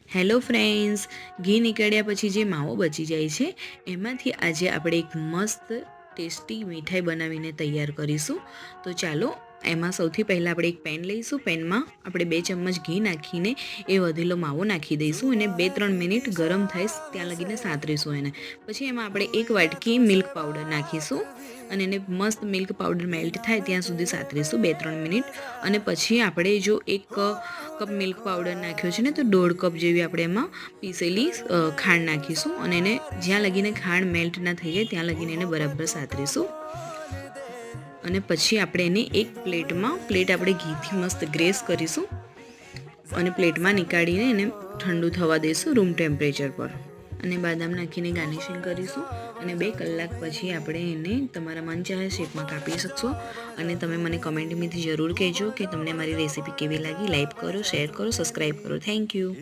Hello friends, ઘી નીકળ્યા પછી જે માવો બચી જાય છે એમાંથી આજે આપણે એક મસ્ત ટેસ્ટી મીઠાઈ બનાવીને તૈયાર કરીશું. તો ચાલો, એમાં સૌથી પહેલાં આપણે એક પેન લઈશું. પેનમાં આપણે 2 ચમચ ઘી નાખીને એ વધેલો માવો નાખી દઈશું અને 2-3 મિનિટ ગરમ થાય ત્યાં લગીને સાતરીશું એને. પછી એમાં આપણે 1 વાટકી મિલ્ક પાવડર નાખીશું અને એને મસ્ત મિલ્ક પાવડર મેલ્ટ થાય ત્યાં સુધી સાતરીશું 2-3 મિનિટ. અને પછી આપણે જો 1 કપ મિલ્ક પાવડર નાખ્યો છે ને, તો 1.5 કપ જેવી આપણે એમાં પીસેલી ખાંડ નાખીશું અને એને જ્યાં લગીને ખાંડ મેલ્ટ ના થઈ જાય ત્યાં લગીને એને બરાબર સાતરીશું. અને પછી આપણે એને એક પ્લેટ આપણે ઘીથી મસ્ત ગ્રેસ કરીશું અને પ્લેટમાં નીકાળીને એને ઠંડુ થવા દઈશું રૂમ ટેમ્પરેચર પર. અને બદામ નાખીને ગાર્નિશિંગ કરીશું અને 2 કલાક પછી આપણે એને તમારા મનચાહે શેપમાં કાપી શકશો. અને તમે મને કમેન્ટમાંથી જરૂર કહેજો કે તમને મારી રેસીપી કેવી લાગી. લાઈક કરો, શેર કરો, સબસ્ક્રાઈબ કરો. Thank you.